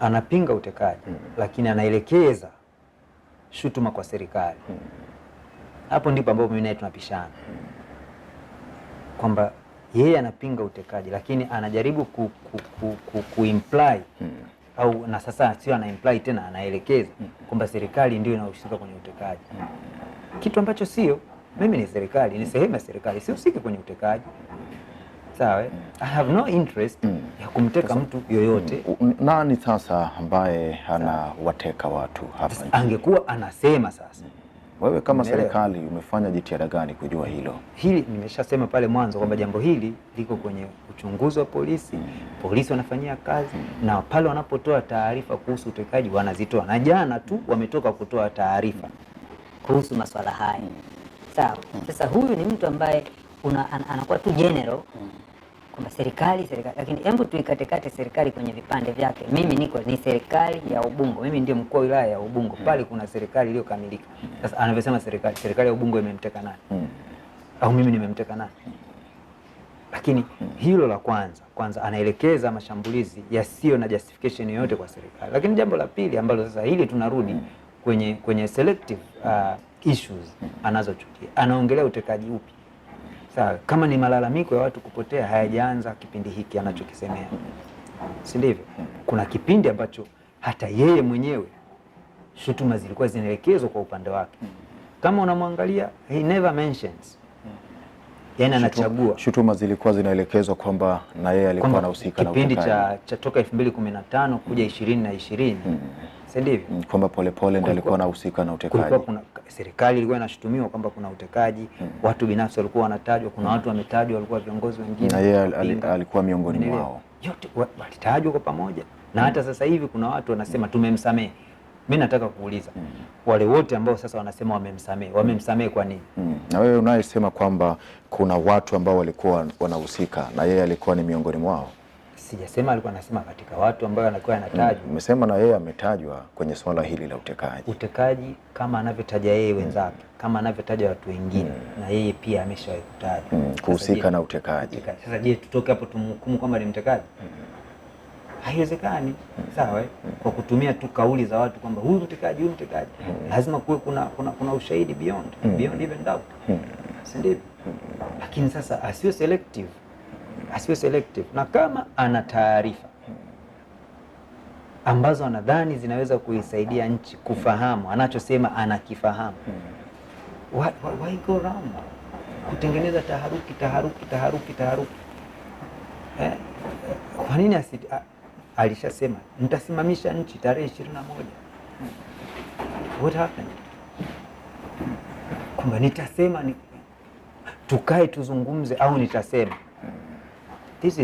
anapinga utekaji lakini anaelekeza shutuma kwa serikali. Hapo ndipo ambapo mimi naye tunapishana kwamba yeye anapinga utekaji lakini anajaribu kuimply au na sasa sio ana imply tena, anaelekeza kwamba serikali ndio inahusika kwenye utekaji, kitu ambacho sio. Mimi ni serikali, ni sehemu ya serikali, sihusiki kwenye utekaji. Sawa, I have no interest ya kumteka mtu yoyote. Nani sasa ambaye anawateka watu hapa nchini? Angekuwa anasema sasa. Wewe kama serikali umefanya jitihada gani kujua hilo? Hili nimeshasema pale mwanzo kwamba jambo hili liko kwenye uchunguzi wa polisi. Polisi wanafanyia kazi na pale wanapotoa taarifa kuhusu utekaji wanazitoa, na jana tu wametoka kutoa taarifa kuhusu masuala haya. Sawa. Sasa huyu ni mtu ambaye anakuwa tu general kwamba serikali, lakini hebu tuikatekate serikali kwenye vipande vyake. Mimi ni serikali ya Ubungo, mimi ndio mkuu wa wilaya ya Ubungo. Pale kuna serikali iliyokamilika. Sasa anavyosema serikali ya Ubungo imemteka nani? Au mimi nimemteka nani? Lakini hilo la kwanza anaelekeza mashambulizi yasiyo na justification yoyote kwa serikali. Lakini jambo la pili ambalo sasa hili tunarudi kwenye selective issues anazochukia. Anaongelea utekaji upi? Sawa, kama ni malalamiko ya watu kupotea hayajaanza kipindi hiki anachokisemea. Si ndivyo? Kuna kipindi ambacho hata yeye mwenyewe shutuma zilikuwa zinaelekezwa kwa upande wake. Kama unamwangalia, he never mentions. Yaani anachagua. Shutuma zilikuwa zinaelekezwa kwamba na yeye alikuwa anahusika na utekaji. Kipindi cha toka 2015 kuja 2020. Si ndivyo? Kwamba Polepole ndiye alikuwa anahusika na utekaji. Serikali ilikuwa inashutumiwa kwamba kuna utekaji, watu binafsi walikuwa wanatajwa, kuna watu wametajwa walikuwa viongozi wengine. Na yeye alikuwa miongoni mwao. Yote walitajwa kwa pamoja. Na hata sasa hivi kuna watu wanasema tumemsamehe. Mimi nataka kuuliza wale wote ambao sasa wanasema wamemsamehe kwa nini? Na wewe unayesema kwamba kuna watu ambao walikuwa wanahusika na yeye alikuwa ni miongoni mwao. Sijasema, alikuwa anasema katika watu ambao anakuwa anatajwa. Umesema na yeye ametajwa kwenye swala hili la utekaji. Utekaji kama anavyotaja yeye wenzake, kama anavyotaja watu wengine, na yeye pia ameshawahi kutajwa kuhusika na utekaji. Sasa je, tutoke hapo tumhukumu kwamba ni mtekaji? Haiwezekani. Sawa, kwa kutumia tu kauli za watu kwamba huyu mtekaji. Lazima kuwe kuna ushahidi beyond even doubt. Si ndivyo? Lakini sasa asiwe selective. Na kama ana taarifa ambazo anadhani zinaweza kuisaidia nchi kufahamu anachosema anakifahamu, why go round kutengeneza taharuki? Kwa nini alishasema nitasimamisha nchi tarehe 21? What happened? Kwamba nitasema tukae tuzungumze au nitasema. This is